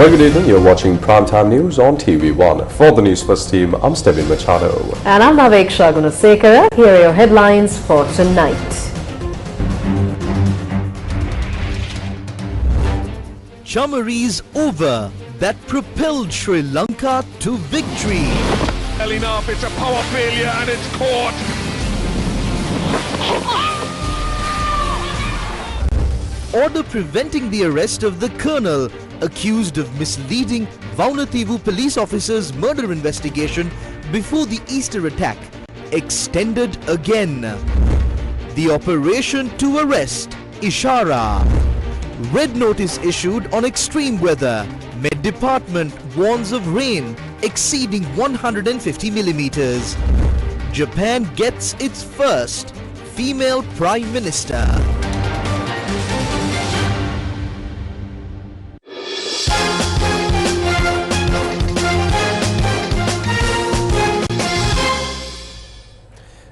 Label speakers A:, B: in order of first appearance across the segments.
A: very good evening. You're watching Primetime News on TV1. For the Newsfirst team, I'm Stevin Machado.
B: And I'm Naveksha Gunasekara. Here are your headlines for tonight.
C: Chamari's over that propelled Sri Lanka to victory.
D: Enough, it's a power failure and it's caught.
C: Order preventing the arrest of the colonel accused of misleading Vaunathivu police officers' murder investigation before the Easter attack extended again. The operation to arrest Ishara. Red notice issued on extreme weather. Met Department warns of rain exceeding 150 millimeters. Japan gets its first female Prime Minister.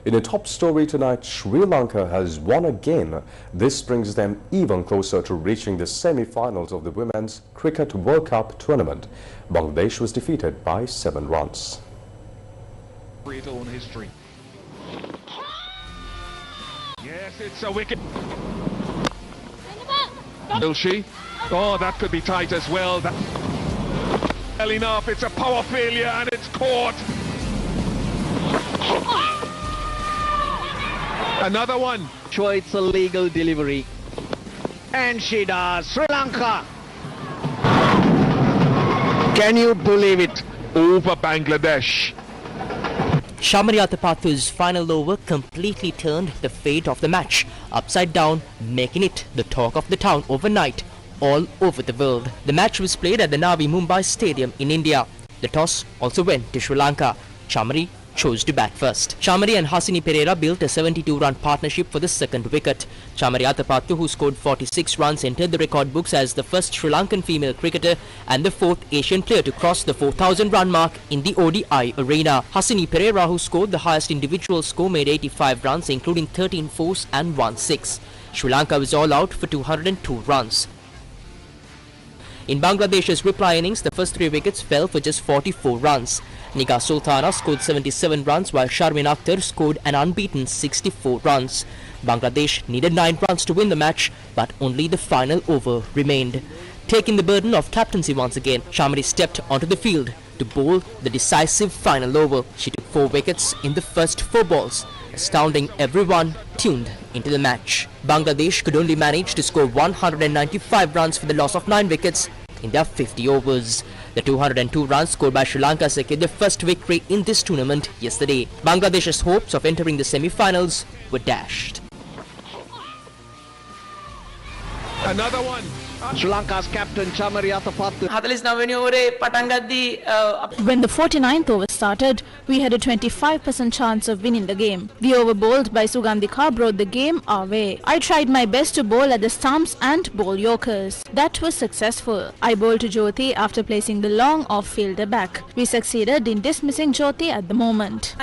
A: In a top story tonight, Sri Lanka has won again. This brings them even closer to reaching the semi-finals of the Women's Cricket World Cup tournament. Bangladesh was defeated by 7 runs.
D: Its own history. Yes, it's a wicket. Will she? Oh, that could be tight as well. Enough, it's a power failure and it's caught. Another one.
E: Sure, it's a legal delivery. And she does. Sri Lanka. Can you believe it?
D: Over Bangladesh.
F: Shamari Atapathu's final over completely turned the fate of the match upside down, making it the talk of the town overnight all over the world. The match was played at the Navi Mumbai Stadium in India. The toss also went to Sri Lanka. Shamari chose to bat first. Chamari and Hasini Pereira built a 72-run partnership for the second wicket. Chamari Atapattu, who scored 46 runs, entered the record books as the first Sri Lankan female cricketer and the fourth Asian player to cross the 4,000-run mark in the ODI arena. Hasini Pereira, who scored the highest individual score, made 85 runs, including 13 fours and 1 6. Sri Lanka was all out for 202 runs. In Bangladesh's reply innings, the first 3 wickets fell for just 44 runs. Nigar Sultana scored 77 runs while Sharmin Akhtar scored an unbeaten 64 runs. Bangladesh needed 9 runs to win the match, but only the final over remained. Taking the burden of captaincy once again, Shamari stepped onto the field to bowl the decisive final over. She took 4 wickets in the first 4 balls, astounding everyone tuned into the match. Bangladesh could only manage to score 195 runs for the loss of 9 wickets in their 50 overs. The 202 runs scored by Sri Lanka secured their first victory in this tournament yesterday. Bangladesh's hopes of entering the semi-finals were dashed.
D: Another one.
E: Sri Lanka's captain Chamari Atapattu.
G: When the 49th over started, we had a 25% chance of winning the game. The over bowled by Sugandhika brought the game our way. I tried my best to bowl at the stumps and bowl yorkers. That was successful. I bowled to Jyoti after placing the long off-fielder back. We succeeded in dismissing Jyoti at the moment.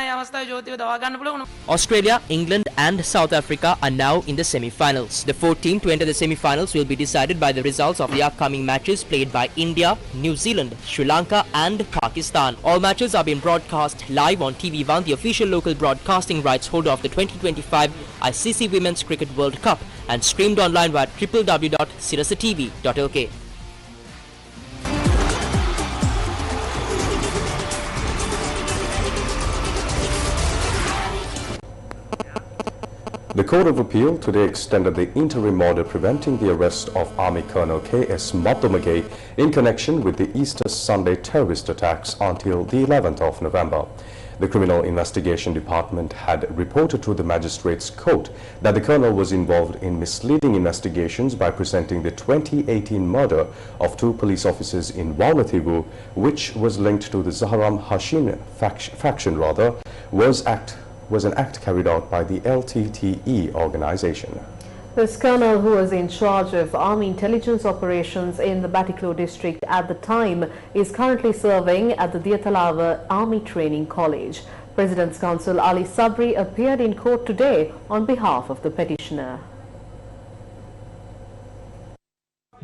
F: Australia, England and South Africa are now in the semi-finals. The 4th team to enter the semi-finals will be decided by the results of the upcoming matches played by India, New Zealand, Sri Lanka and Pakistan. All matches are being broadcast live on TV1, the official local broadcasting rights holder of the 2025 ICC Women's Cricket World Cup, and streamed online via www.sirasatv.lk.
A: The Court of Appeal today extended the interim order preventing the arrest of Army Colonel K.S. Mathamage in connection with the Easter Sunday terrorist attacks until the 11th of November. The Criminal Investigation Department had reported to the Magistrates Court that the colonel was involved in misleading investigations by presenting the 2018 murder of 2 police officers in Vaunathivu, which was linked to the Zahram Hashin faction was an act carried out by the LTTE organization.
B: This colonel, who was in charge of army intelligence operations in the Batticaloa district at the time, is currently serving at the Diatalava Army Training College. President's counsel Ali Sabri appeared in court today on behalf of the petitioner.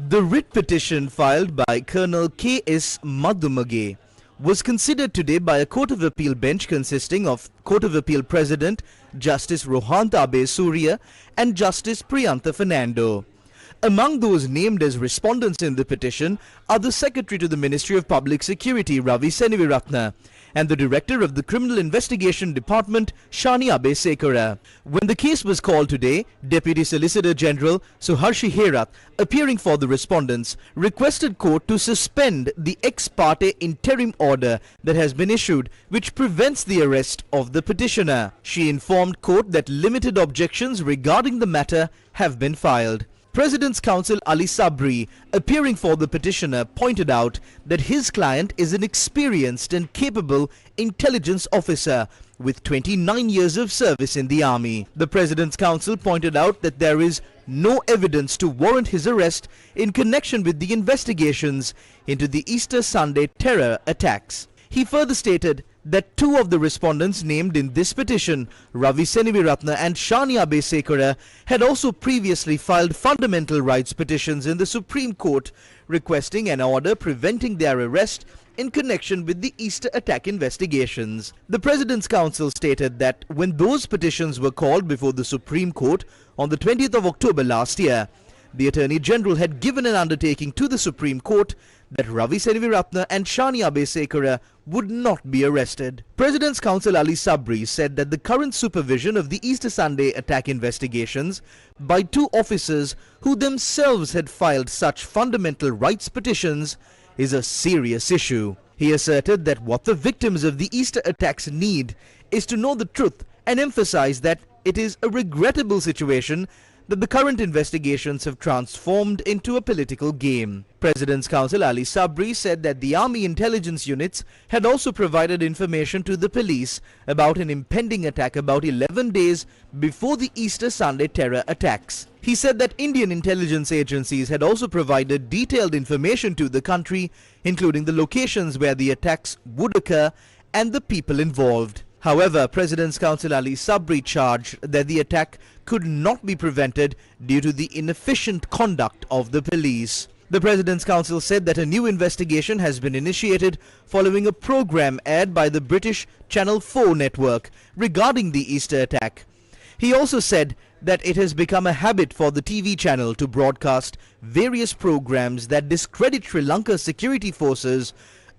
C: The writ petition filed by Colonel K.S. Madhumage was considered today by a Court of Appeal bench consisting of Court of Appeal President Justice Rohanta Abe Surya and Justice Priyantha Fernando. Among those named as respondents in the petition are the Secretary to the Ministry of Public Security Ravi Seneviratne and the Director of the Criminal Investigation Department Shani Abe Sekara. When the case was called today, Deputy Solicitor General Suharshi Herath, appearing for the respondents, requested court to suspend the ex parte interim order that has been issued, which prevents the arrest of the petitioner. She informed court that limited objections regarding the matter have been filed. President's Counsel Ali Sabri, appearing for the petitioner, pointed out that his client is an experienced and capable intelligence officer with 29 years of service in the army. The President's Counsel pointed out that there is no evidence to warrant his arrest in connection with the investigations into the Easter Sunday terror attacks. He further stated that two of the respondents named in this petition, Ravi Seneviratne and Shani Abe Sekara, had also previously filed fundamental rights petitions in the Supreme Court requesting an order preventing their arrest in connection with the Easter attack investigations. The President's Counsel stated that when those petitions were called before the Supreme Court on the 20th of October last year, the Attorney General had given an undertaking to the Supreme Court that Ravi Seneviratne and Shani Abe Sekara would not be arrested. President's Counsel Ali Sabri said that the current supervision of the Easter Sunday attack investigations by two officers who themselves had filed such fundamental rights petitions is a serious issue. He asserted that what the victims of the Easter attacks need is to know the truth and emphasize that it is a regrettable situation that the current investigations have transformed into a political game. President's Counsel Ali Sabri said that the Army intelligence units had also provided information to the police about an impending attack about 11 days before the Easter Sunday terror attacks. He said that Indian intelligence agencies had also provided detailed information to the country, including the locations where the attacks would occur and the people involved. However, President's Counsel Ali Sabri charged that the attack could not be prevented due to the inefficient conduct of the police. The President's Counsel said that a new investigation has been initiated following a program aired by the British Channel 4 network regarding the Easter attack. He also said that it has become a habit for the TV channel to broadcast various programs that discredit Sri Lanka's security forces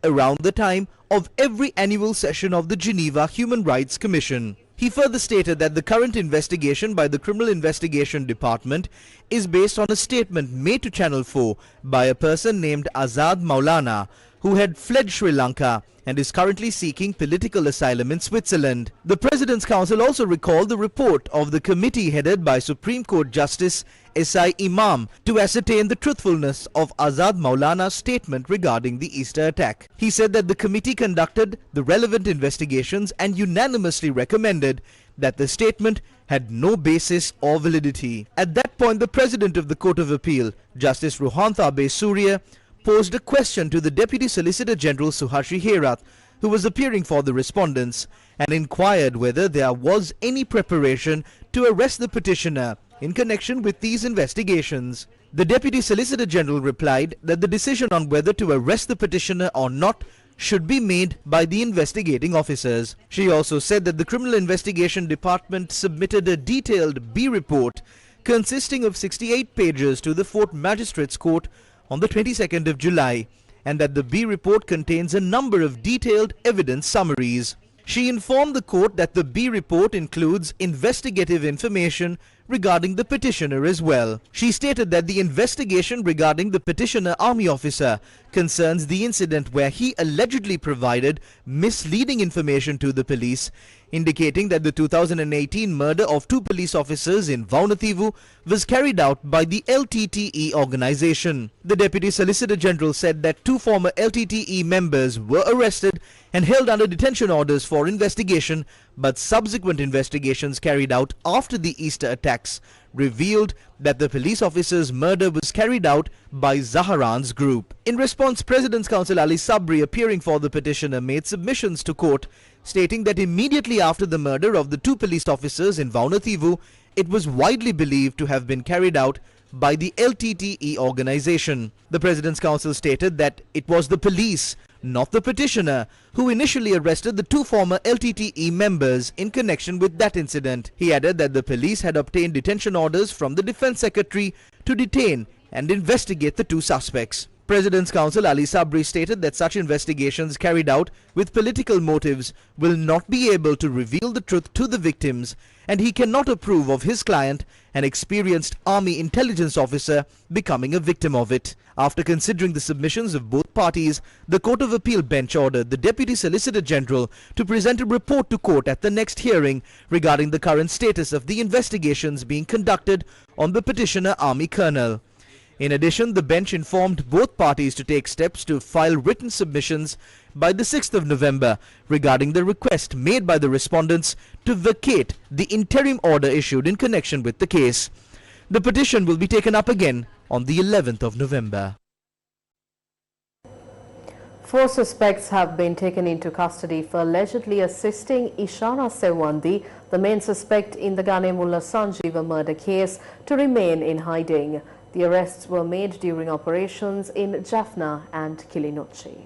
C: around the time of every annual session of the Geneva Human Rights Commission. He further stated that the current investigation by the Criminal Investigation Department is based on a statement made to Channel 4 by a person named Azad Maulana, who had fled Sri Lanka and is currently seeking political asylum in Switzerland. The President's Counsel also recalled the report of the committee headed by Supreme Court Justice S.I. Imam to ascertain the truthfulness of Azad Maulana's statement regarding the Easter attack. He said that the committee conducted the relevant investigations and unanimously recommended that the statement had no basis or validity. At that point, the President of the Court of Appeal, Justice Rohanta Abe Surya, posed a question to the Deputy Solicitor General Suharshi Herath, who was appearing for the respondents, and inquired whether there was any preparation to arrest the petitioner in connection with these investigations. The Deputy Solicitor General replied that the decision on whether to arrest the petitioner or not should be made by the investigating officers. She also said that the Criminal Investigation Department submitted a detailed B report consisting of 68 pages to the 4th Magistrates Court on the 22nd of July, and that the B report contains a number of detailed evidence summaries. She informed the court that the B report includes investigative information regarding the petitioner as well. She stated that the investigation regarding the petitioner army officer concerns the incident where he allegedly provided misleading information to the police, indicating that the 2018 murder of 2 police officers in Vaunathivu was carried out by the LTTE organization. The Deputy Solicitor General said that 2 former LTTE members were arrested and held under detention orders for investigation, but subsequent investigations carried out after the Easter attacks revealed that the police officer's murder was carried out by Zaharan's group. In response, President's Counsel Ali Sabri, appearing for the petitioner, made submissions to court, stating that immediately after the murder of the 2 police officers in Vaunathivu, it was widely believed to have been carried out by the LTTE organization. The President's Council stated that it was the police, not the petitioner, who initially arrested the two former LTTE members in connection with that incident. He added that the police had obtained detention orders from the Defence Secretary to detain and investigate the two suspects. President's Counsel Ali Sabri stated that such investigations carried out with political motives will not be able to reveal the truth to the victims, and he cannot approve of his client, an experienced army intelligence officer, becoming a victim of it. After considering the submissions of both parties, the Court of Appeal bench ordered the Deputy Solicitor General to present a report to court at the next hearing regarding the current status of the investigations being conducted on the petitioner Army Colonel. In addition, the bench informed both parties to take steps to file written submissions by the 6th of November regarding the request made by the respondents to vacate the interim order issued in connection with the case. The petition will be taken up again on the 11th of November.
B: 4 suspects have been taken into custody for allegedly assisting Ishara Sewandi, the main suspect in the Ganemulla Sanjeeva murder case, to remain in hiding. The arrests were made during operations in Jaffna and Kilinochchi.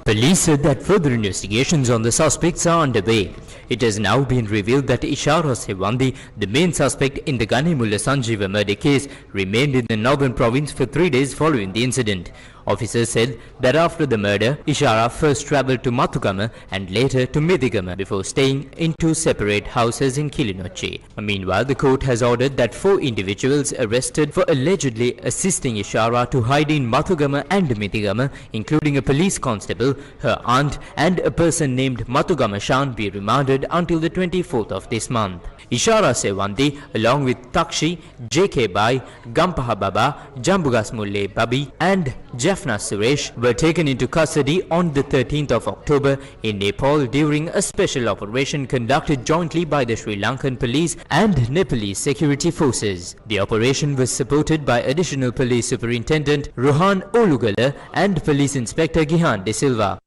H: Police said that further investigations on the suspects are underway. It has now been revealed that Ishara Sewandi, the main suspect in the Ganemulla Sanjeeva murder case, remained in the northern province for 3 days following the incident. Officers said that after the murder, Ishara first travelled to Mathugama and later to Midigama before staying in 2 separate houses in Kilinochchi. Meanwhile, the court has ordered that 4 individuals arrested for allegedly assisting Ishara to hide in Mathugama and Midigama, including a police constable, her aunt and a person named Mathugama Shan, be remanded until the 24th of this month. Ishara Sewandi, along with Takshi, JK Bai, Gampaha Baba, Jambugas Mulle Babi and Jaffna Suresh were taken into custody on the 13th of October in Nepal during a special operation conducted jointly by the Sri Lankan police and Nepalese security forces. The operation was supported by Additional Police Superintendent Rohan Olugala and Police Inspector Gihan De Silva.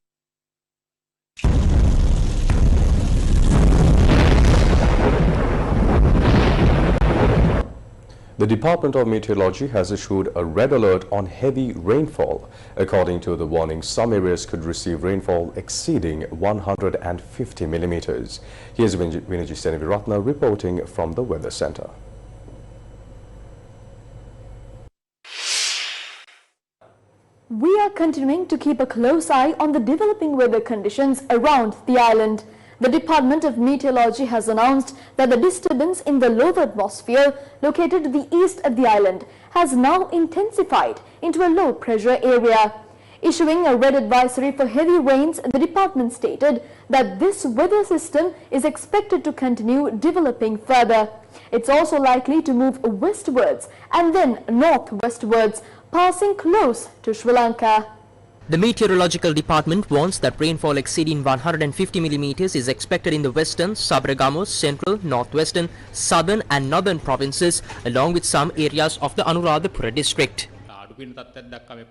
A: The Department of Meteorology has issued a red alert on heavy rainfall. According to the warning, some areas could receive rainfall exceeding 150 millimeters. Here's Vinaji Seneviratna reporting from the Weather Center.
I: We are continuing to keep a close eye on the developing weather conditions around the island. The Department of Meteorology has announced that the disturbance in the lower atmosphere located to the east of the island has now intensified into a low pressure area. Issuing a red advisory for heavy rains, the department stated that this weather system is expected to continue developing further. It's also likely to move westwards and then northwestwards, passing close to Sri Lanka.
F: The Meteorological Department warns that rainfall exceeding 150 millimeters is expected in the western, Sabaragamu's, central, northwestern, southern and northern provinces, along with some areas of the Anuradhapura district.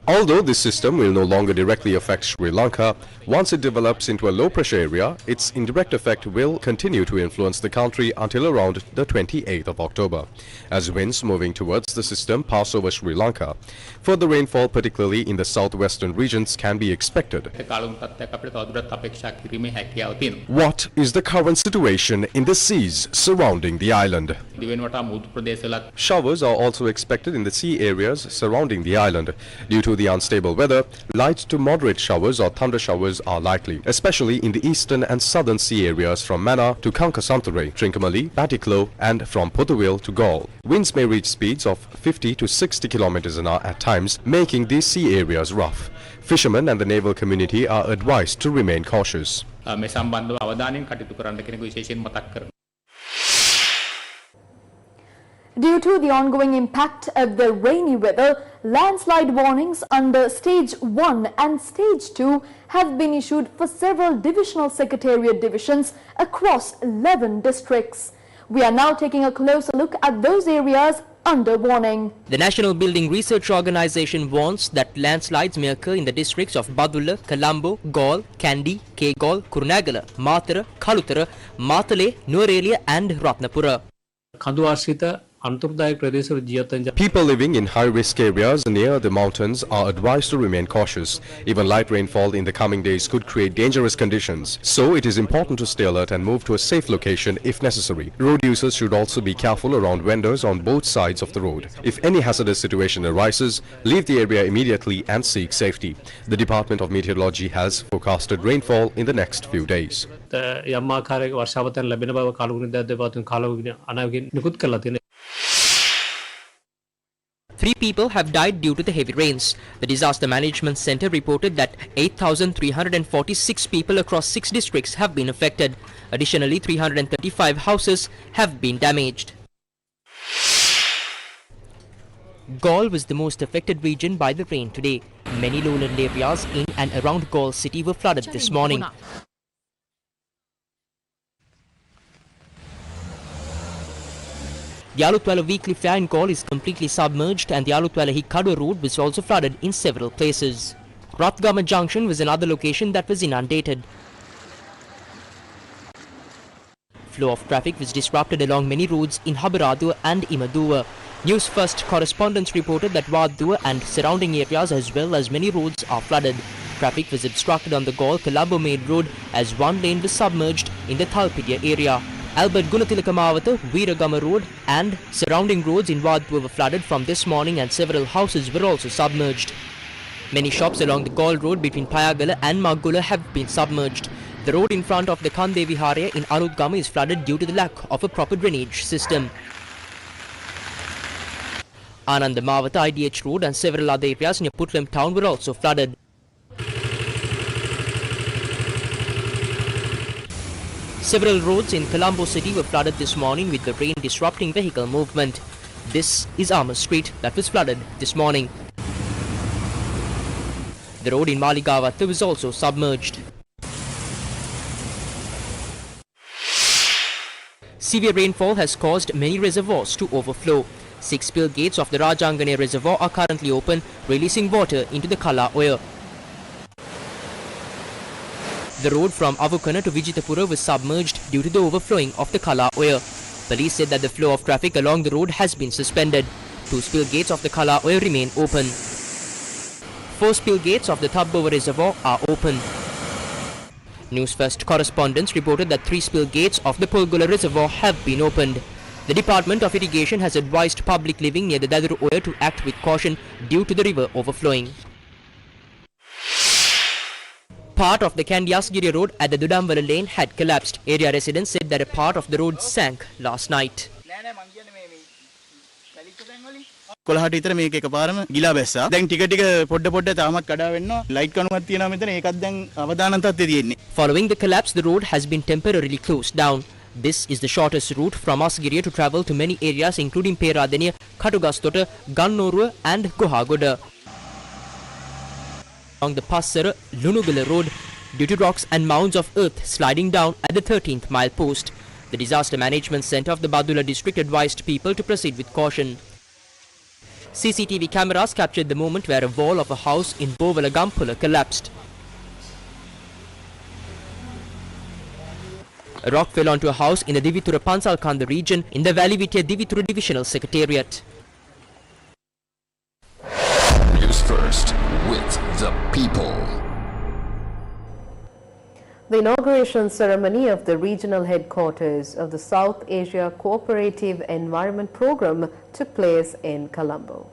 A: Although this system will no longer directly affect Sri Lanka, once it develops into a low-pressure area, its indirect effect will continue to influence the country until around the 28th of October, as winds moving towards the system pass over Sri Lanka. Further rainfall, particularly in the southwestern regions, can be expected. What is the current situation in the seas surrounding the island? Showers are also expected in the sea areas surrounding the island. Due to the unstable weather, light to moderate showers or thunder showers are likely, especially in the eastern and southern sea areas from Mana to Kankasantare, Trincomalee, Batticaloa and from Pothuwil to Galle. Winds may reach speeds of 50 to 60 kilometers an hour at times, making these sea areas rough. Fishermen and the naval community are advised to remain cautious.
I: Due to the ongoing impact of the rainy weather, landslide warnings under Stage 1 and Stage 2 have been issued for several divisional secretariat divisions across 11 districts. We are now taking a closer look at those areas under warning.
F: The National Building Research Organization warns that landslides may occur in the districts of Badulla, Colombo, Galle, Kandy, Kegalle, Kurunegala, Matara, Kalutara, Matale, Nuwara and Ratnapura.
A: People living in high-risk areas near the mountains are advised to remain cautious. Even light rainfall in the coming days could create dangerous conditions. So it is important to stay alert and move to a safe location if necessary. Road users should also be careful around vendors on both sides of the road. If any hazardous situation arises, leave the area immediately and seek safety. The Department of Meteorology has forecasted rainfall in the next few days.
F: 3 people have died due to the heavy rains. The Disaster Management Center reported that 8,346 people across 6 districts have been affected. Additionally, 335 houses have been damaged. Galle was the most affected region by the rain today. Many lowland areas in and around Galle city were flooded this morning. The Alutwala weekly fair in Galle is completely submerged and the Alutwala Hikadu road was also flooded in several places. Rathgama Junction was another location that was inundated. Flow of traffic was disrupted along many roads in Habaradua and Imaduwa. Newsfirst correspondents reported that Wadua and surrounding areas as well as many roads are flooded. Traffic was obstructed on the Galle-Colombo Main Road as one lane was submerged in the Thalpidia area. Albert Gunatilaka Veeragama Road and surrounding roads in Wadua were flooded from this morning and several houses were also submerged. Many shops along the Galle Road between Payagala and Maggula have been submerged. The road in front of the Kande Viharya in Alutgama is flooded due to the lack of a proper drainage system. Anandamavata IDH Road and several other areas near Putlam town were also flooded. Several roads in Colombo city were flooded this morning with the rain disrupting vehicle movement. This is Armour Street that was flooded this morning. The road in Maligavatta was also submerged. Severe rainfall has caused many reservoirs to overflow. 6 spill gates of the Rajangane reservoir are currently open, releasing water into the Kala Oya. The road from Avukana to Vijitapura was submerged due to the overflowing of the Kala Oya. Police said that the flow of traffic along the road has been suspended. 2 spill gates of the Kala Oya remain open. 4 spill gates of the Thabbova reservoir are open. Newsfirst correspondents reported that 3 spill gates of the Pulgula reservoir have been opened. The Department of Irrigation has advised public living near the Daduru Oya to act with caution due to the river overflowing. Part of the Kandiasgiri road at the Dudamwala lane had collapsed. Area residents said that a part of the road sank last night.
J: කොළහට විතර මේක එකපාරම ගිලා බැස්සා. දැන් ටික ටික පොඩ පොඩ තාමත් කඩා වෙනවා. ලයිට් කණුවක් තියෙනවා මෙතන. ඒකත් දැන් අවදානම් තත්ත්වයේ තියෙන්නේ.
F: Following the collapse, the road has been temporarily closed down. This is the shortest route from Asgiriya to travel to many areas including Peradeniya, Katugastota, Gannoruwa and Gohagoda. Along the Passara Lunugala road due to rocks and mounds of earth sliding down at the 13th mile post. The Disaster Management Centre of the Badula district advised people to proceed with caution. CCTV cameras captured the moment where a wall of a house in Bovala Gampula collapsed. A rock fell onto a house in the Divitura Pansalkanda region in the Valley-Vitya Divitura Divisional Secretariat.
K: News First with the people.
B: The inauguration ceremony of the regional headquarters of the South Asia Cooperative Environment Program took place in Colombo.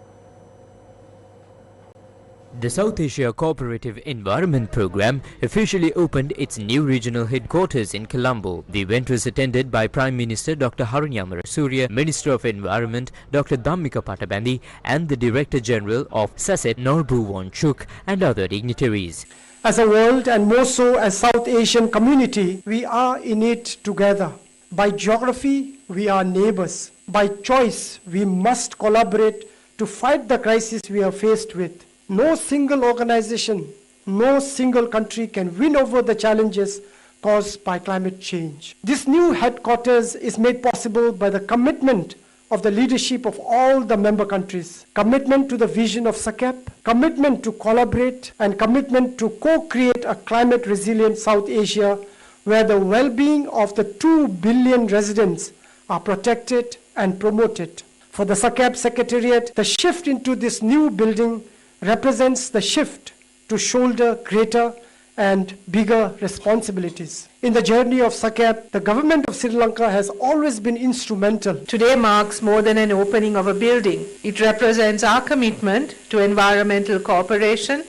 H: The South Asia Cooperative Environment Program officially opened its new regional headquarters in Colombo. The event was attended by Prime Minister Dr. Harunyamara Surya, Minister of Environment Dr. Dhammika Patabandi and the Director General of SASET Norbu Wonchuk and other dignitaries.
L: As a world and more so as South Asian community, we are in it together. By geography, we are neighbors. By choice, we must collaborate to fight the crisis we are faced with. No single organization, no single country can win over the challenges caused by climate change. This new headquarters is made possible by the commitment of the leadership of all the member countries, commitment to the vision of SACEP, commitment to collaborate, and commitment to co-create a climate-resilient South Asia where the well-being of the 2 billion residents are protected and promoted. For the SACAP Secretariat, the shift into this new building represents the shift to shoulder greater and bigger responsibilities. In the journey of SACAP, the government of Sri Lanka has always been instrumental.
M: Today marks more than an opening of a building. It represents our commitment to environmental cooperation,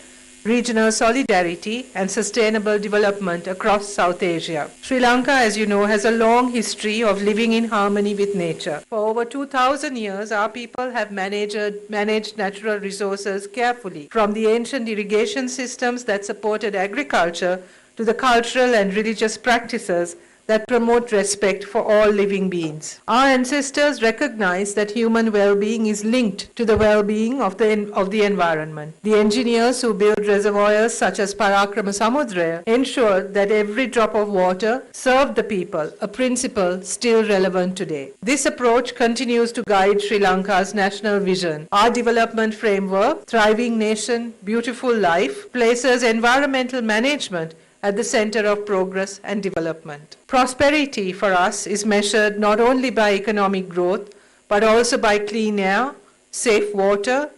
M: regional solidarity and sustainable development across South Asia. Sri Lanka, as you know, has a long history of living in harmony with nature. For over 2,000 years, our people have managed natural resources carefully, from the ancient irrigation systems that supported agriculture to the cultural and religious practices that promote respect for all living beings. Our ancestors recognized that human well-being is linked to the well-being of the environment. The engineers who built reservoirs such as Parakrama Samudra ensured that every drop of water served the people, a principle still relevant today. This approach continues to guide Sri Lanka's national vision. Our development framework, Thriving Nation, Beautiful Life, places environmental management at the center of progress and development. Prosperity for us is measured not only by economic growth, but also by clean air, safe water,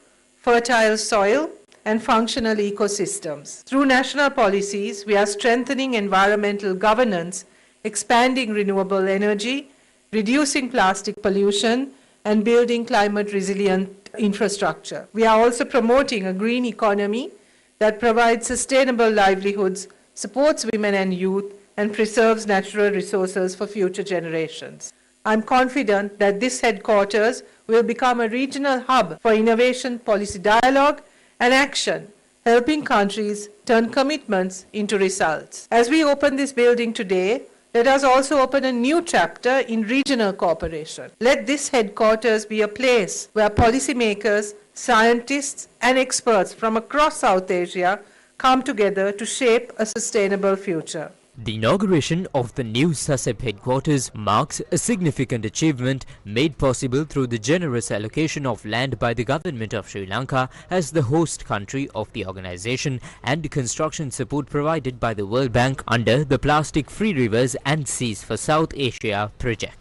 M: fertile soil, and functional ecosystems. Through national policies, we are strengthening environmental governance, expanding renewable energy, reducing plastic pollution, and building climate-resilient infrastructure. We are also promoting a green economy that provides sustainable livelihoods, supports women and youth, and preserves natural resources for future generations. I'm confident that this headquarters will become a regional hub for innovation, policy dialogue, and action, helping countries turn commitments into results. As we open this building today, let us also open a new chapter in regional cooperation. Let this headquarters be a place where policymakers, scientists, and experts from across South Asia come together to shape a sustainable future.
H: The inauguration of the new SACAP headquarters marks a significant achievement made possible through the generous allocation of land by the government of Sri Lanka as the host country of the organization and construction support provided by the World Bank under the Plastic Free Rivers and Seas for South Asia project.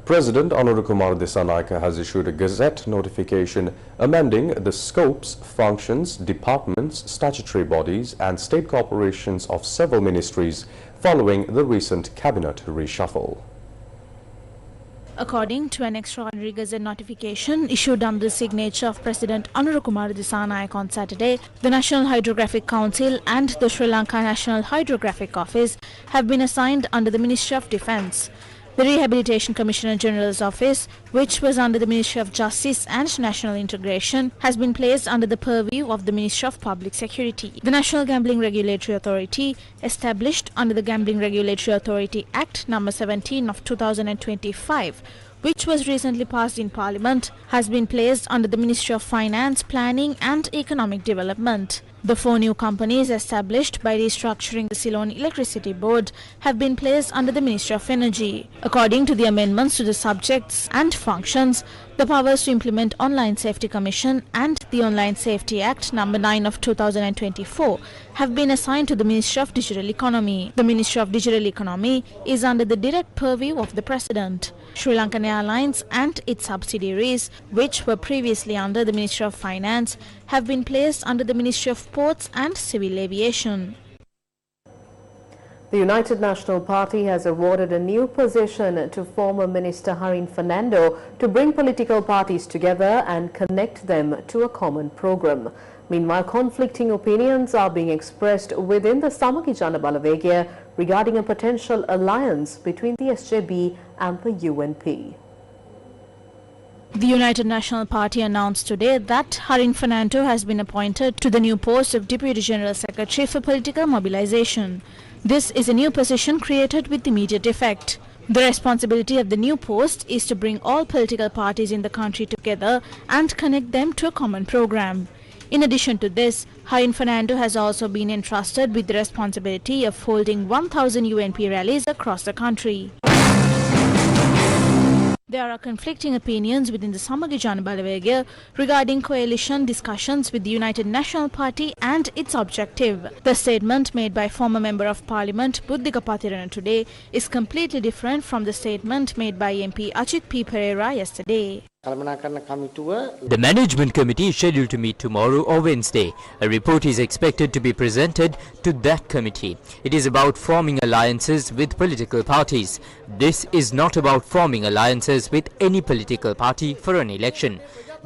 A: President Anurukumar Dissanayake has issued a Gazette notification amending the scopes, functions, departments, statutory bodies and state corporations of several ministries following the recent cabinet reshuffle.
G: According to an extraordinary Gazette notification issued under the signature of President Anurukumar Dissanayake on Saturday, the National Hydrographic Council and the Sri Lanka National Hydrographic Office have been assigned under the Ministry of Defence. The Rehabilitation Commissioner General's Office, which was under the Ministry of Justice and National Integration, has been placed under the purview of the Ministry of Public Security. The National Gambling Regulatory Authority, established under the Gambling Regulatory Authority Act No. 17 of 2025, which was recently passed in Parliament, has been placed under the Ministry of Finance, Planning and Economic Development. The 4 new companies established by restructuring the Ceylon Electricity Board have been placed under the Ministry of Energy. According to the amendments to the subjects and functions, the powers to implement Online Safety Commission and the Online Safety Act No. 9 of 2024 have been assigned to the Ministry of Digital Economy. The Ministry of Digital Economy is under the direct purview of the President. Sri Lankan Airlines and its subsidiaries, which were previously under the Ministry of Finance, have been placed under the Ministry of Ports and Civil Aviation.
B: The United National Party has awarded a new position to former Minister Harin Fernando to bring political parties together and connect them to a common program. Meanwhile, conflicting opinions are being expressed within the Samaki Jana Balawegaya regarding a potential alliance between the SJB and the UNP.
G: The United National Party announced today that Harin Fernando has been appointed to the new post of Deputy General Secretary for Political Mobilization. This is a new position created with immediate effect. The responsibility of the new post is to bring all political parties in the country together and connect them to a common program. In addition to this, Harin Fernando has also been entrusted with the responsibility of holding 1,000 UNP rallies across the country. There are conflicting opinions within the Samagi Jana Balawega regarding coalition discussions with the United National Party and its objective. The statement made by former Member of Parliament Buddhika Pathirana today is completely different from the statement made by MP Ajit P. Pereira yesterday.
H: The management committee is scheduled to meet tomorrow or Wednesday. A report is expected to be presented to that committee. It is about forming alliances with political parties. This is not about forming alliances with any political party for an election.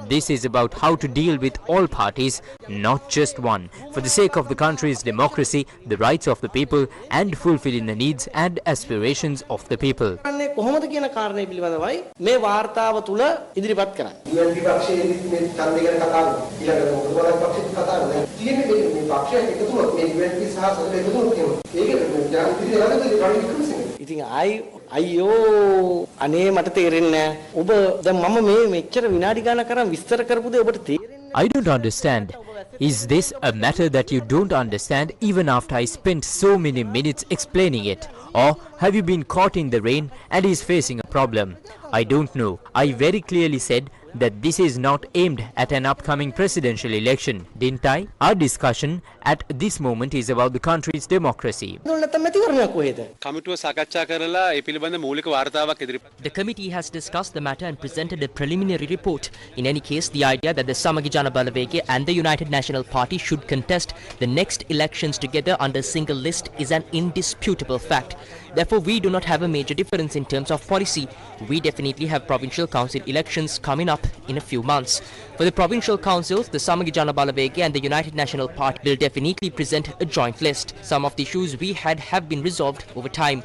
H: This is about how to deal with all parties, not just one, for the sake of the country's democracy, the rights of the people, and fulfilling the needs and aspirations of the people.
N: අයියෝ අනේ මට තේරෙන්නේ නැහැ. ඔබ දැන් මම මේ මෙච්චර විනාඩි ගානක් කරන් විස්තර කරපු දේ ඔබට තේරෙන්නේ?
H: I don't understand. Is this a matter that you don't understand even after I spent so many minutes explaining it? Or have you been caught in the rain and is facing a problem? I don't know. I very clearly said that this is not aimed at an upcoming presidential election, didn't I? Our discussion at this moment is about the country's democracy.
F: The committee has discussed the matter and presented a preliminary report. In any case, the idea that the Samagi Jana Balawege and the United National Party should contest the next elections together under a single list is an indisputable fact. Therefore, we do not have a major difference in terms of policy. We definitely have provincial council elections coming up in a few months. For the provincial councils, the Samagi Jana Balawege and the United National Party will definitely present a joint list. Some of the issues we had have been resolved over time.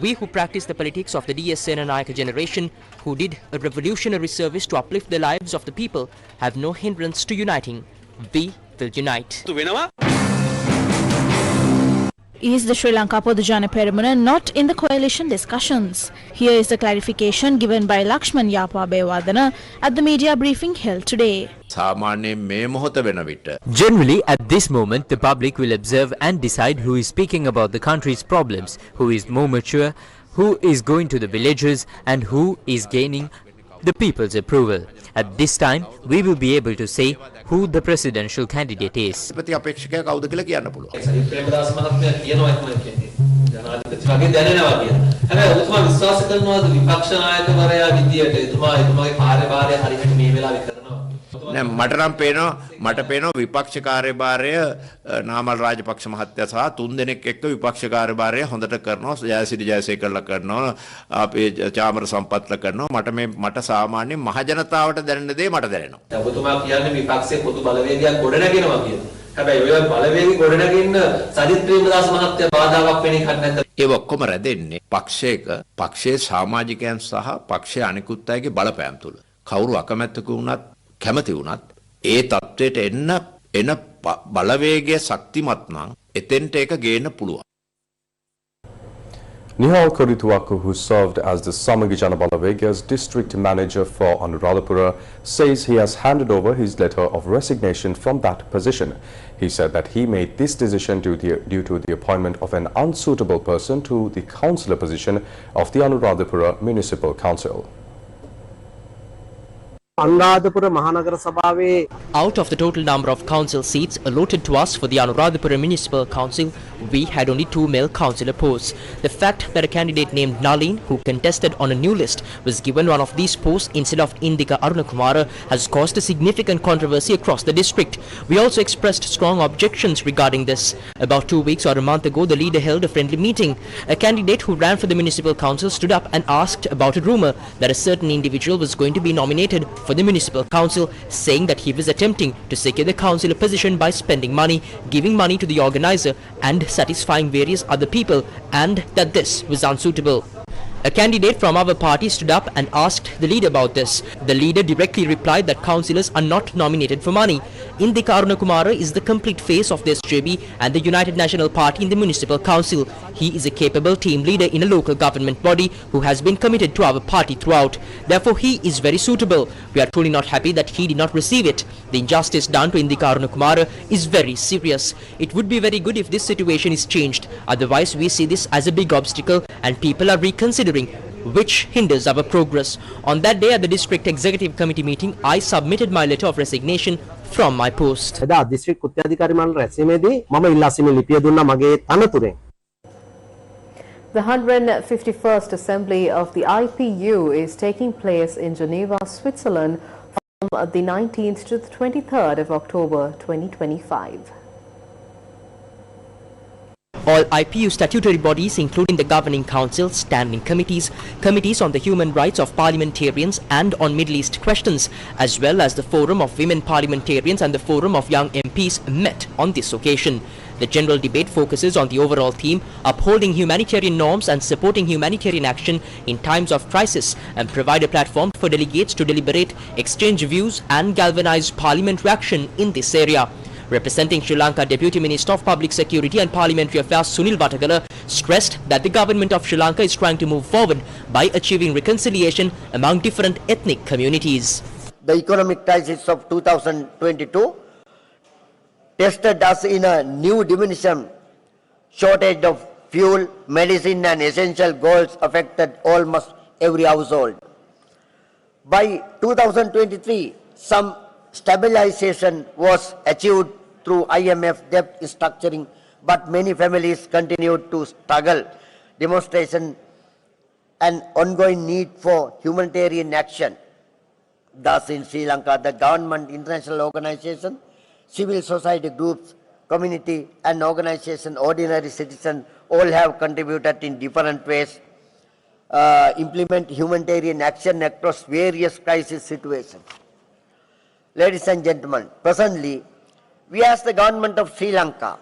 F: We who practice the politics of the DS Senanayaka generation, who did a revolutionary service to uplift the lives of the people, have no hindrance to uniting. We will unite.
G: Is the Sri Lanka Podujana Peramuna not in the coalition discussions? Here is the clarification given by Lakshman Yapa Bewadana at the media briefing held today.
H: Generally, at this moment, the public will observe and decide who is speaking about the country's problems, who is more mature, who is going to the villages, and who is gaining the people's approval. At this time, we will be able to say who the presidential candidate is.
O: මට පේනවා විපක්ෂ කාර්යභාරය නාමල් රාජපක්ෂ මහත්තයා සහ තුන් දෙනෙක් එක්ක විපක්ෂ කාර්යභාරය හොඳට කරනවා ජයසිරි ජයසේකරලා කරනවා අපේ චාමර සම්පත්ලා කරනවා මට සාමාන්‍ය මහ ජනතාවට දැනෙන දේ මට දැනෙනවා
P: ඔබතුමා කියන්නේ විපක්ෂයේ පොදු බලවේගයක් ගොඩනගෙනවා කියලා. හැබැයි ඔය බලවේගය ගොඩනගින්න සජිත් ප්‍රේමදාස මහත්තයා බාධාවක් වෙන එකක් නැද්ද?
O: ඒ ඔක්කොම රැඳෙන්නේ පක්ෂයේ සමාජිකයන් සහ පක්ෂයේ අනිකුත් අයගේ බලපෑම් තුල. කවුරු අකමැත්තක වුණත් කැමති වුණත් ඒ තත්ත්වයට එන බලවේගය ශක්තිමත් නම් එතෙන්ට ඒක ගේන්න පුළුවන්.
A: Nihal Korituaku, who served as the Samagi Jana Balawege's district manager for Anuradhapura, says he has handed over his letter of resignation from that position. He said that he made this decision due to the appointment of an unsuitable person to the councillor position of the Anuradhapura Municipal Council.
F: Out of the total number of council seats allotted to us for the Anuradhapura Municipal Council, we had only 2 male councillor posts. The fact that a candidate named Nalin, who contested on a new list, was given one of these posts instead of Indika Arunakumara has caused a significant controversy across the district. We also expressed strong objections regarding this. About 2 weeks or a month ago, the leader held a friendly meeting. A candidate who ran for the municipal council stood up and asked about a rumour that a certain individual was going to be nominated for the municipal council, saying that he was attempting to secure the councillor position by spending money, giving money to the organizer and satisfying various other people, and that this was unsuitable. A candidate from our party stood up and asked the leader about this. The leader directly replied that councillors are not nominated for money. Indika Arunakumara is the complete face of the SJB and the United National Party in the Municipal Council. He is a capable team leader in a local government body who has been committed to our party throughout. Therefore, he is very suitable. We are truly not happy that he did not receive it. The injustice done to Indika Arunakumara is very serious. It would be very good if this situation is changed. Otherwise, we see this as a big obstacle and people are reconsidering which hinders our progress. On that day at the District Executive Committee meeting, I submitted my letter of resignation from my post.
B: The 151st Assembly of the IPU is taking place in Geneva, Switzerland from the 19th to the 23rd of October 2025.
F: All IPU statutory bodies, including the Governing Council, standing committees, committees on the human rights of parliamentarians and on Middle East questions, as well as the Forum of Women Parliamentarians and the Forum of Young MPs met on this occasion. The general debate focuses on the overall theme, upholding humanitarian norms and supporting humanitarian action in times of crisis, and provide a platform for delegates to deliberate, exchange views and galvanize parliamentary action in this area. Representing Sri Lanka Deputy Minister of Public Security and Parliamentary Affairs Sunil Watagala stressed that the government of Sri Lanka is trying to move forward by achieving reconciliation among different ethnic communities.
Q: The economic crisis of 2022 tested us in a new dimension. Shortage of fuel, medicine and essential goods affected almost every household. By 2023, some stabilization was achieved through IMF debt structuring, but many families continued to struggle, demonstration and ongoing need for humanitarian action. Thus in Sri Lanka, the government, international organization, civil society groups, community and organization, ordinary citizens all have contributed in different ways, implement humanitarian action across various crisis situations. Ladies and gentlemen, presently, we as the government of Sri Lanka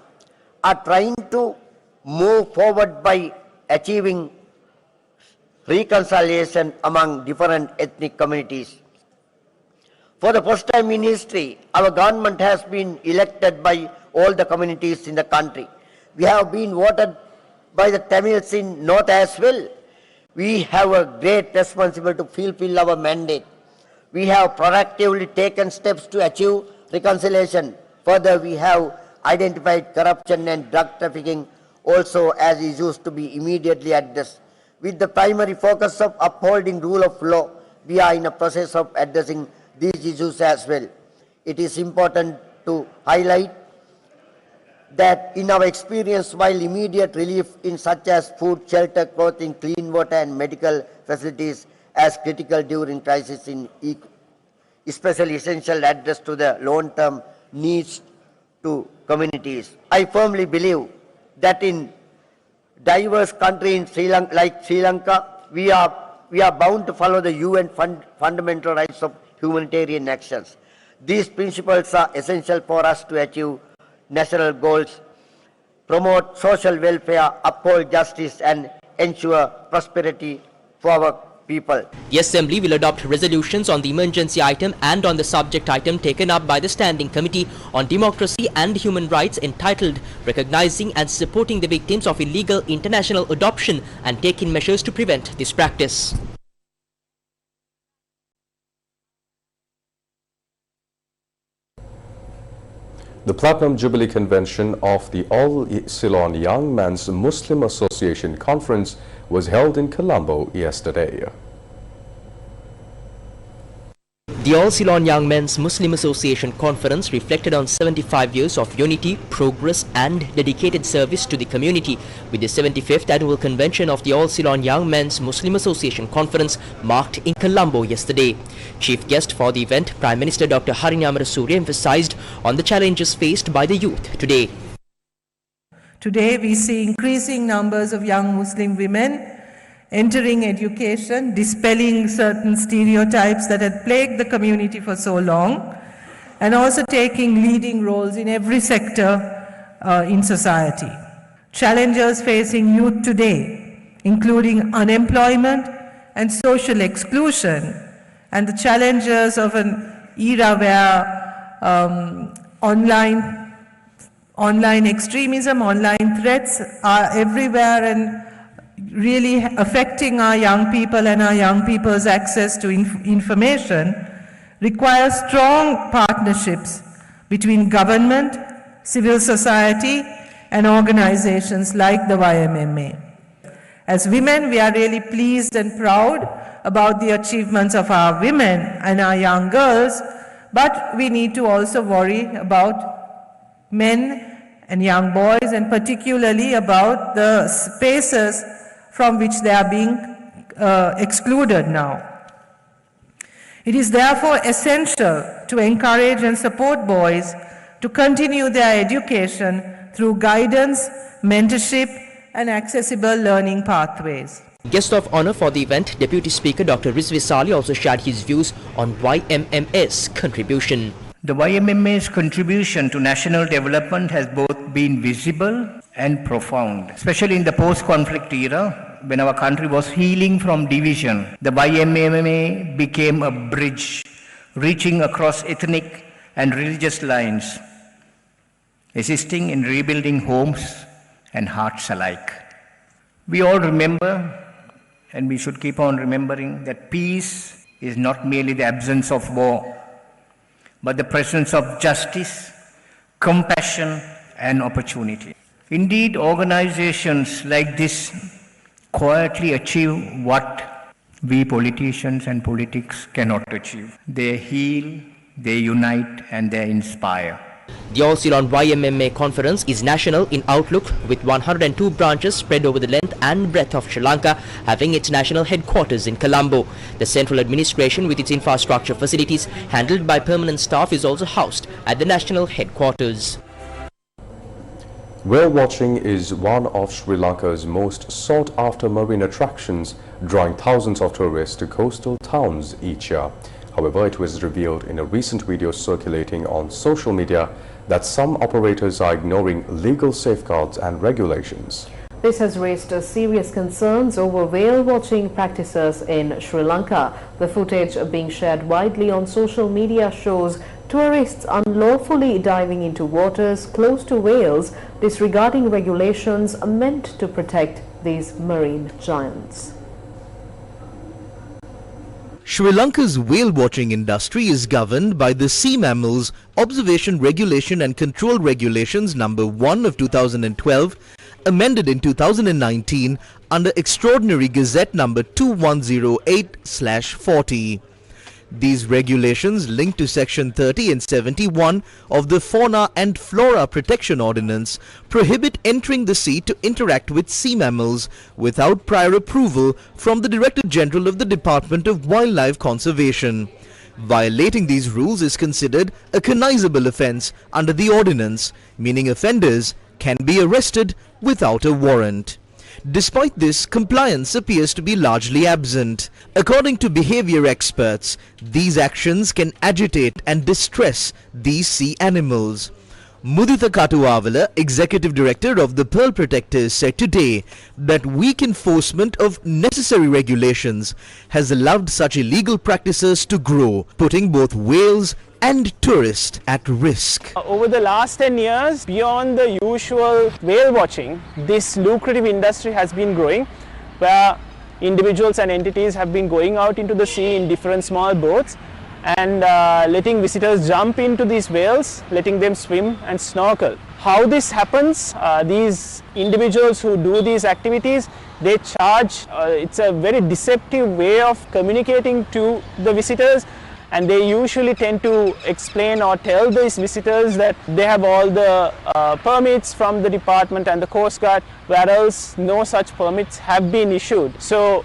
Q: are trying to move forward by achieving reconciliation among different ethnic communities. For the first time in history, our government has been elected by all the communities in the country. We have been voted by the Tamils in North as well. We have a great responsibility to fulfill our mandate. We have proactively taken steps to achieve reconciliation. Further, we have identified corruption and drug trafficking also as issues to be immediately addressed. With the primary focus of upholding rule of law, we are in a process of addressing these issues as well. It is important to highlight that in our experience, while immediate relief in such as food, shelter, clothing, clean water and medical facilities as critical during crisis in especially essential address to the long-term needs to communities. I firmly believe that in diverse country in Sri Lanka, like Sri Lanka, we are bound to follow the UN fundamental rights of humanitarian actions. These principles are essential for us to achieve national goals, promote social welfare, uphold justice and ensure prosperity for our people.
F: The Assembly will adopt resolutions on the emergency item and on the subject item taken up by the Standing Committee on Democracy and Human Rights entitled Recognizing and Supporting the Victims of Illegal International Adoption and Taking Measures to Prevent this Practice.
A: The Platinum Jubilee Convention of the All Ceylon Young Men's Muslim Association Conference was held in Colombo yesterday.
F: The All Ceylon Young Men's Muslim Association Conference reflected on 75 years of unity, progress and dedicated service to the community, with the 75th annual convention of the All Ceylon Young Men's Muslim Association Conference marked in Colombo yesterday. Chief guest for the event, Prime Minister Dr. Harini Amarasuriya emphasized on the challenges faced by the youth today.
M: Today we see increasing numbers of young Muslim women entering education, dispelling certain stereotypes that had plagued the community for so long, and also taking leading roles in every sector in society. Challenges facing youth today, including unemployment and social exclusion, and the challenges of an era where online extremism, online threats are everywhere and really affecting our young people and our young people's access to information, requires strong partnerships between government, civil society and organizations like the YMMA. As women, we are really pleased and proud about the achievements of our women and our young girls, but we need to also worry about men and young boys, and particularly about the spaces from which they are being excluded now. It is therefore essential to encourage and support boys to continue their education through guidance, mentorship, and accessible learning pathways.
F: Guest of honor for the event, Deputy Speaker Dr. Rizvi Sali also shared his views on YMMA's contribution.
R: The YMMA's contribution to national development has both been visible and profound, especially in the post-conflict era when our country was healing from division. The YMMA became a bridge reaching across ethnic and religious lines, assisting in rebuilding homes and hearts alike. We all remember, and we should keep on remembering, that peace is not merely the absence of war, but the presence of justice, compassion, and opportunity. Indeed, organizations like this quietly achieve what we politicians and politics cannot achieve. They heal, they unite, and they inspire.
F: The All Ceylon YMMA conference is national in outlook, with 102 branches spread over the length and breadth of Sri Lanka, having its national headquarters in Colombo. The central administration with its infrastructure facilities handled by permanent staff is also housed at the national headquarters.
A: Whale watching is one of Sri Lanka's most sought-after marine attractions, drawing thousands of tourists to coastal towns each year. However, it was revealed in a recent video circulating on social media that some operators are ignoring legal safeguards and regulations.
B: This has raised serious concerns over whale watching practices in Sri Lanka. The footage being shared widely on social media shows tourists unlawfully diving into waters close to whales, disregarding regulations meant to protect these marine giants.
C: Sri Lanka's whale watching industry is governed by the Sea Mammals Observation Regulation and Control Regulations number 1 of 2012, amended in 2019 under Extraordinary Gazette number 2108/40. These regulations, linked to Section 30 and 71 of the Fauna and Flora Protection Ordinance, prohibit entering the sea to interact with sea mammals without prior approval from the Director General of the Department of Wildlife Conservation. Violating these rules is considered a cognizable offence under the ordinance, meaning offenders can be arrested without a warrant. Despite this, compliance appears to be largely absent. According to behavior experts, these actions can agitate and distress these sea animals. Mudita Katuavala, Executive Director of the Pearl Protectors, said today that weak enforcement of necessary regulations has allowed such illegal practices to grow, putting both whales and tourists at risk.
S: Over the last 10 years, beyond the usual whale watching, this lucrative industry has been growing, where individuals and entities have been going out into the sea in different small boats and letting visitors jump into these whales, letting them swim and snorkel. How this happens, these individuals who do these activities, they charge, it's a very deceptive way of communicating to the visitors, and they usually tend to explain or tell these visitors that they have all the permits from the department and the Coast Guard, whereas no such permits have been issued. So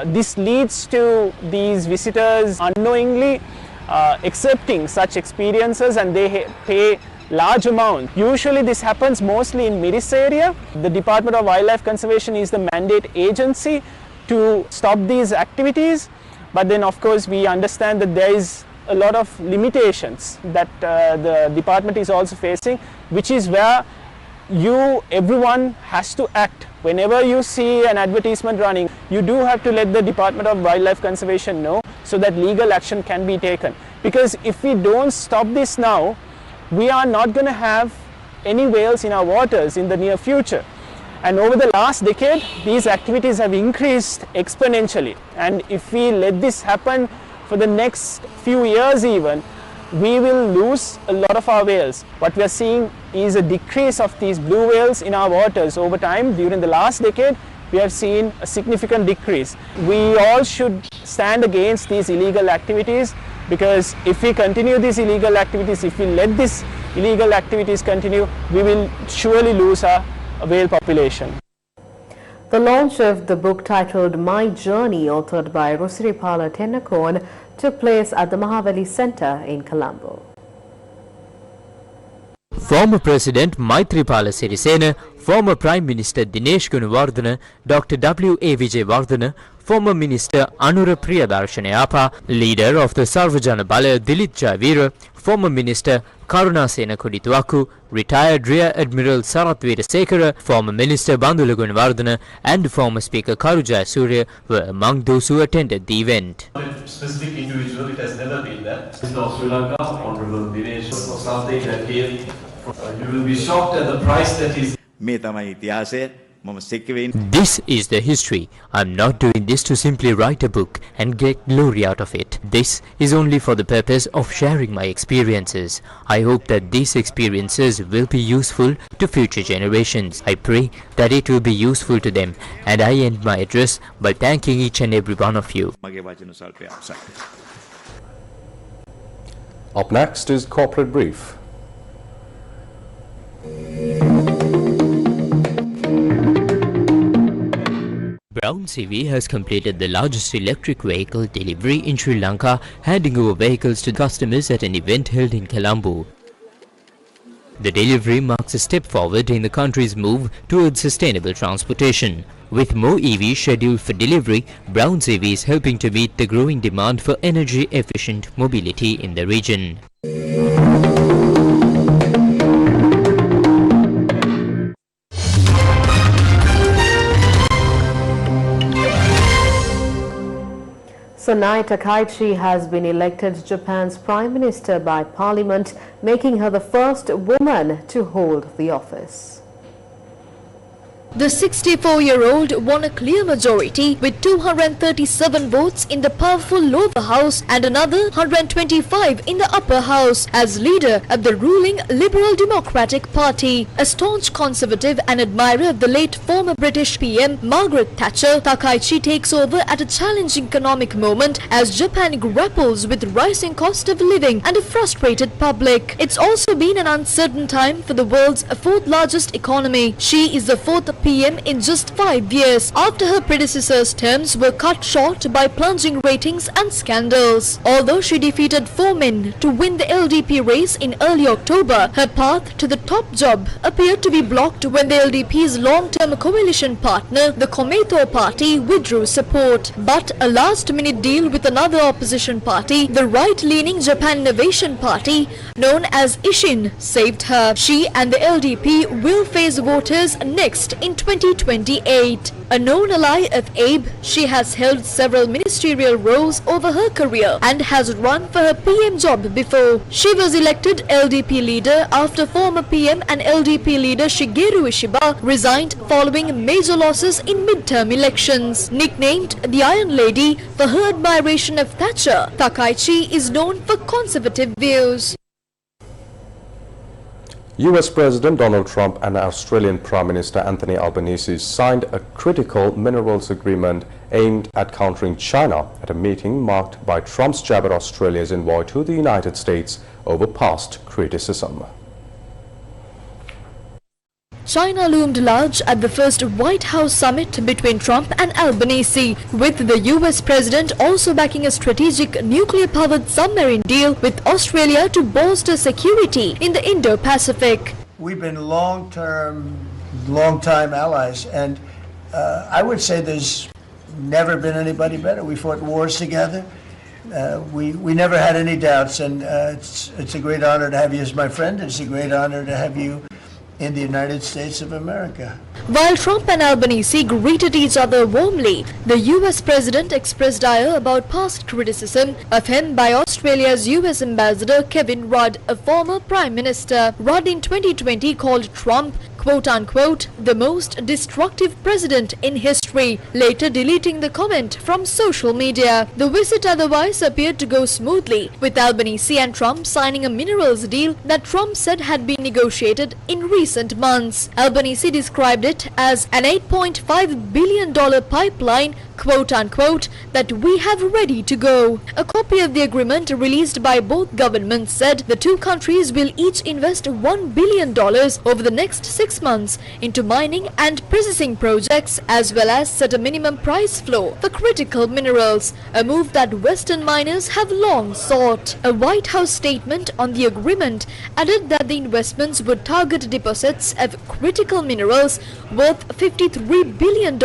S: this leads to these visitors unknowingly accepting such experiences, and they pay large amount. Usually this happens mostly in Miris area. The Department of Wildlife Conservation is the mandate agency to stop these activities, but then of course we understand that there is a lot of limitations that the department is also facing, which is where everyone has to act. Whenever you see an advertisement running, you do have to let the Department of Wildlife Conservation know so that legal action can be taken. Because if we don't stop this now, we are not going to have any whales in our waters in the near future. And over the last decade, these activities have increased exponentially. And if we let this happen for the next few years even, we will lose a lot of our whales. What we are seeing is a decrease of these blue whales in our waters over time. During the last decade, we have seen a significant decrease. We all should stand against these illegal activities, because if we continue these illegal activities, if we let these illegal activities continue, we will surely lose our whale population.
B: The launch of the book titled My Journey, authored by Rosiripala Tennakoon, took place at the Mahavali Centre in Colombo.
H: Former President Maithripala Sirisena, former Prime Minister Dinesh Gunawardena, Dr. W.A. Vijayawardena, former Minister Anura Priyadarshana, leader of the Sarvajana Bala Dilip Jayavira, former Minister Karunasena Kudituaku, retired Rear Admiral Sarath Veerasekara, former Minister Bandula Gunawardena and former Speaker Karu Jayasuriya were among those who attended the event.
T: Specific individual, it has never been that. In Sri Lanka, Honorable Dinesh, was something that came. You will be shocked at the price that is.
H: This is the history. I'm not doing this to simply write a book and get glory out of it. This is only for the purpose of sharing my experiences. I hope that these experiences will be useful to future generations. I pray that it will be useful to them. And I end my address by thanking each and every one of you.
A: Up next is Corporate Brief.
H: Brown CV has completed the largest electric vehicle delivery in Sri Lanka, handing over vehicles to customers at an event held in Colombo. The delivery marks a step forward in the country's move towards sustainable transportation. With more EVs scheduled for delivery, Brown CV is helping to meet the growing demand for energy-efficient mobility in the region.
B: Sanai Takaichi has been elected Japan's Prime Minister by Parliament, making her the first woman to hold the office.
U: The 64-year-old won a clear majority with 237 votes in the powerful lower house and another 125 in the upper house as leader of the ruling Liberal Democratic Party. A staunch conservative and admirer of the late former British PM Margaret Thatcher, Takaichi takes over at a challenging economic moment as Japan grapples with rising cost of living and a frustrated public. It's also been an uncertain time for the world's fourth largest economy. She is the fourth PM in just 5 years after her predecessor's terms were cut short by plunging ratings and scandals. Although she defeated 4 men to win the LDP race in early October, her path to the top job appeared to be blocked when the LDP's long-term coalition partner, the Komeito Party, withdrew support. But a last-minute deal with another opposition party, the right-leaning Japan Innovation Party, known as Ishin, saved her. She and the LDP will face voters next in 2028. A known ally of Abe, she has held several ministerial roles over her career and has run for her PM job before. She was elected LDP leader after former PM and LDP leader Shigeru Ishiba resigned following major losses in midterm elections. Nicknamed the Iron Lady for her admiration of Thatcher, Takaichi is known for conservative views.
A: US President Donald Trump and Australian Prime Minister Anthony Albanese signed a critical minerals agreement aimed at countering China at a meeting marked by Trump's jab at Australia's envoy to the United States over past criticism.
U: China loomed large at the first White House summit between Trump and Albanese, with the US president also backing a strategic nuclear-powered submarine deal with Australia to bolster security in the Indo-Pacific.
V: We've been long-time allies, and I would say there's never been anybody better. We fought wars together. We never had any doubts, and it's a great honor to have you as my friend. It's a great honor to have you in the United States of America.
U: While Trump and Albanese greeted each other warmly, the US president expressed ire about past criticism of him by Australia's US ambassador Kevin Rudd, a former prime minister. Rudd in 2020 called Trump, quote-unquote, the most destructive president in history, later deleting the comment from social media. The visit otherwise appeared to go smoothly, with Albanese and Trump signing a minerals deal that Trump said had been negotiated in recent months. Albanese described it as an $8.5 billion pipeline, quote-unquote, that we have ready to go. A copy of the agreement released by both governments said the two countries will each invest $1 billion over the next 6 months into mining and processing projects, as well as set a minimum price floor for critical minerals, a move that Western miners have long sought. A White House statement on the agreement added that the investments would target deposits of critical minerals worth $53 billion,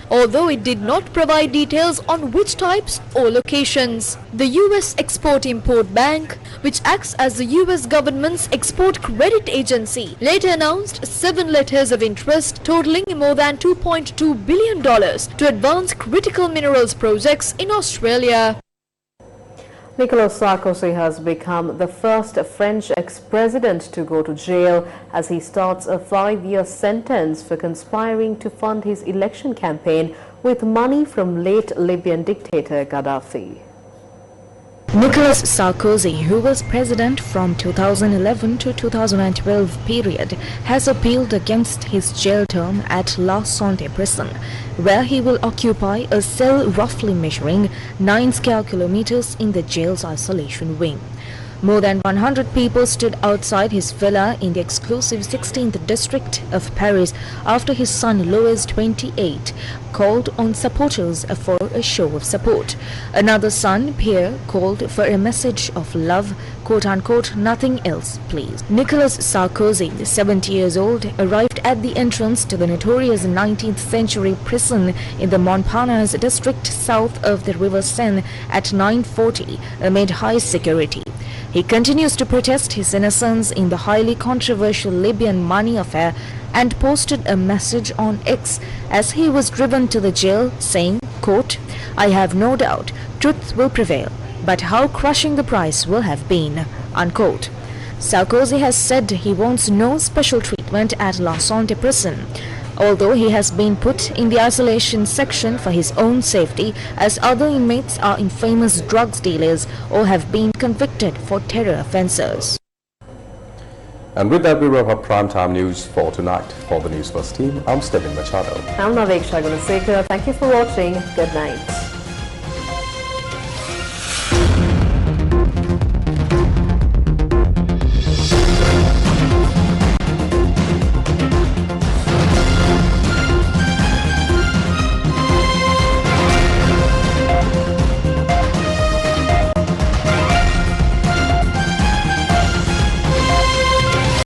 U: although it did not provide details on which types or locations. The U.S. Export-Import Bank, which acts as the U.S. government's export credit agency, later announced 7 letters of interest totaling more than $2.2 billion to advance critical minerals projects in Australia.
B: Nicolas Sarkozy has become the first French ex-president to go to jail as he starts a 5-year sentence for conspiring to fund his election campaign with money from late Libyan dictator Gaddafi.
D: Nicolas Sarkozy, who was president from 2011 to 2012 period, has appealed against his jail term at La Santé prison, where he will occupy a cell roughly measuring 9 square kilometers in the jail's isolation wing. More than 100 people stood outside his villa in the exclusive 16th district of Paris after his son Louis, 28, called on supporters for a show of support. Another son, Pierre, called for a message of love, quote-unquote, nothing else, please. Nicolas Sarkozy, 70 years old, arrived at the entrance to the notorious 19th century prison in the Montparnasse district south of the River Seine at 9:40 amid high security. He continues to protest his innocence in the highly controversial Libyan money affair and posted a message on X as he was driven to the jail saying, quote, I have no doubt truth will prevail, but how crushing the price will have been, unquote. Sarkozy has said he wants no special treatment at La Santé prison, although he has been put in the isolation section for his own safety, as other inmates are infamous drugs dealers or have been convicted for terror offences.
A: And with that, we wrap up primetime news for tonight. For the Newsfirst team, I'm Stephen Machado.
B: I'm Naveksha Gunasekar. Thank you for watching. Good night.